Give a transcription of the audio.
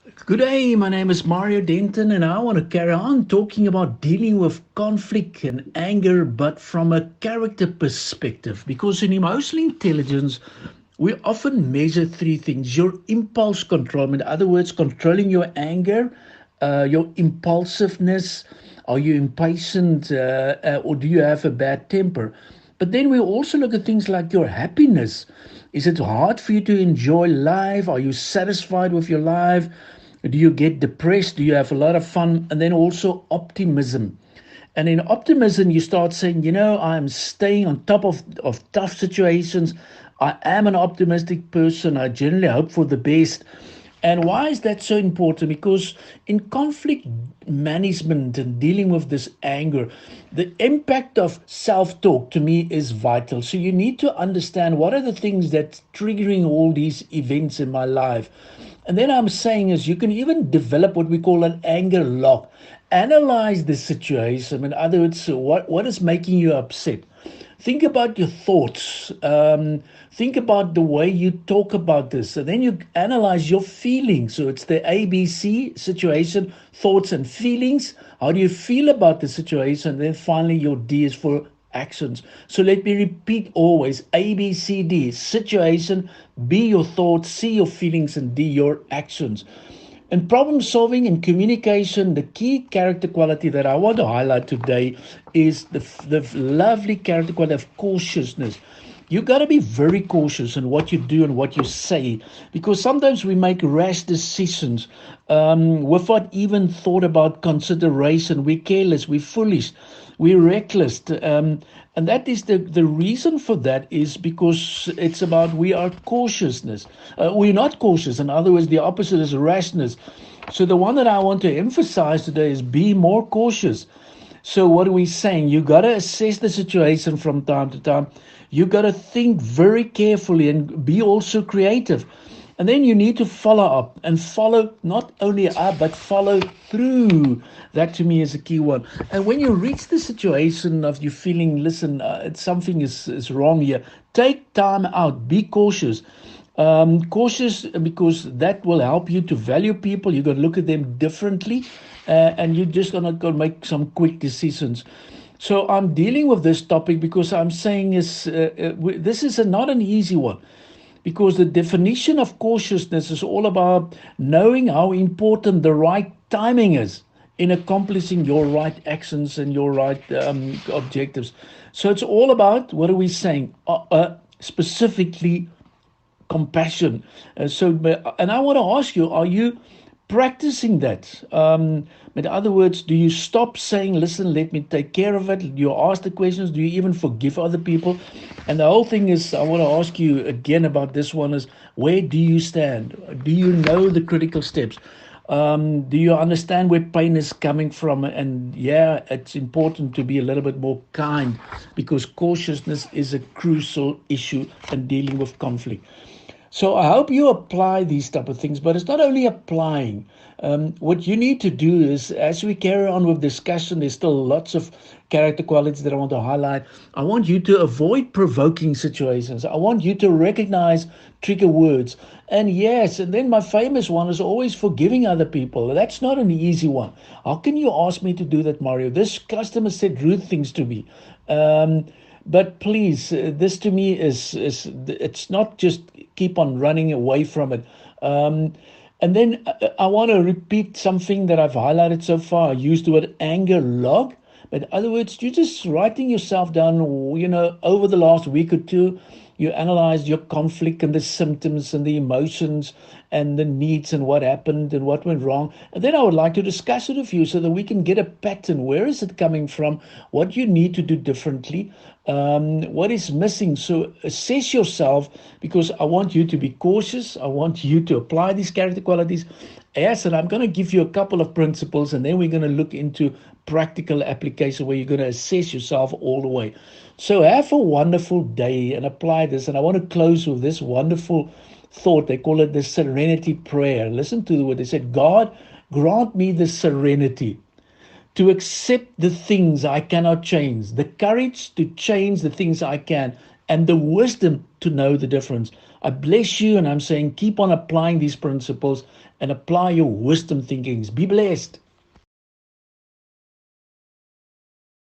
Good day, my name is Mario Denton, and I want to carry on talking about dealing with conflict and anger, but from a character perspective. Because in emotional intelligence, we often measure three things: your impulse control, in other words, controlling your anger, your impulsiveness. Are you impatient, or do you have a bad temper? But then we also look at things like your happiness. Is it hard for you to enjoy life? Are you satisfied with your life? Do you get depressed? Do you have a lot of fun? And then also optimism. And in optimism, you start saying, I'm staying on top of tough situations. I am an optimistic person. I generally hope for the best. And why is that so important? Because in conflict management and dealing with this anger, the impact of self talk to me is vital. So you need to understand what are the things that's triggering all these events in my life. And then I'm saying is you can even develop what we call an anger lock. Analyze the situation. In other words, what is making you upset? Think about your thoughts. Think about the way you talk about this. And then you analyze your feelings. So it's the ABC: situation, thoughts, and feelings. How do you feel about the situation? And then finally, your D is for actions. So let me repeat always: A, B, C, D. Situation, B, your thoughts, C, your feelings, and D, your actions. In problem solving and communication, the key character quality that I want to highlight today is the lovely character quality of cautiousness. You got to be very cautious in what you do and what you say, because sometimes we make rash decisions without even thought about consideration. We're careless, we're foolish, we're reckless. And that is the reason for that is because it's about we are cautiousness. We're not cautious. In other words, the opposite is rashness. So the one that I want to emphasize today is be more cautious. So what are we saying? You got to assess the situation from time to time. You got to think very carefully and be also creative. And then you need to follow up and follow not only up, but follow through. That to me is a key one. And when you reach the situation of you feeling, listen, something is wrong here, take time out, be cautious. Cautious because that will help you to value people. You're going to look at them differently, and you're just going to make some quick decisions. So I'm dealing with this topic because I'm saying this is not an easy one, because the definition of cautiousness is all about knowing how important the right timing is in accomplishing your right actions and your right objectives. So it's all about what are we saying? Specifically compassion. And I want to ask you, are you practicing that? In other words, do you stop saying, listen, let me take care of it? Do you ask the questions? Do you even forgive other people? And the whole thing is, I want to ask you again about this one is, where do you stand? Do you know the critical steps? Do you understand where pain is coming from? And yeah, it's important to be a little bit more kind, because cautiousness is a crucial issue in dealing with conflict. So I hope you apply these type of things, but it's not only applying. What you need to do is, as we carry on with discussion, there's still lots of character qualities that I want to highlight. I want you to avoid provoking situations. I want you to recognize trigger words. And yes, and then my famous one is always forgiving other people. That's not an easy one. How can you ask me to do that, Mario? This customer said rude things to me. But please, this to me is it's not just keep on running away from it. And then I want to repeat something that I've highlighted so far. I used the word anger log. But in other words, you're just writing yourself down, over the last week or two, you analyze your conflict and the symptoms and the emotions and the needs and what happened and what went wrong. And then I would like to discuss it with you so that we can get a pattern. Where is it coming from? What you need to do differently? What is missing? So assess yourself, because I want you to be cautious. I want you to apply these character qualities. Yes, and I'm going to give you a couple of principles, and then we're going to look into practical application where you're going to assess yourself all the way. So have a wonderful day and apply this. And I want to close with this wonderful thought. They call it the serenity prayer. Listen to what they said: God, grant me the serenity to accept the things I cannot change, the courage to change the things I can, and the wisdom to know the difference. I bless you, and I'm saying keep on applying these principles and apply your wisdom thinkings. Be blessed.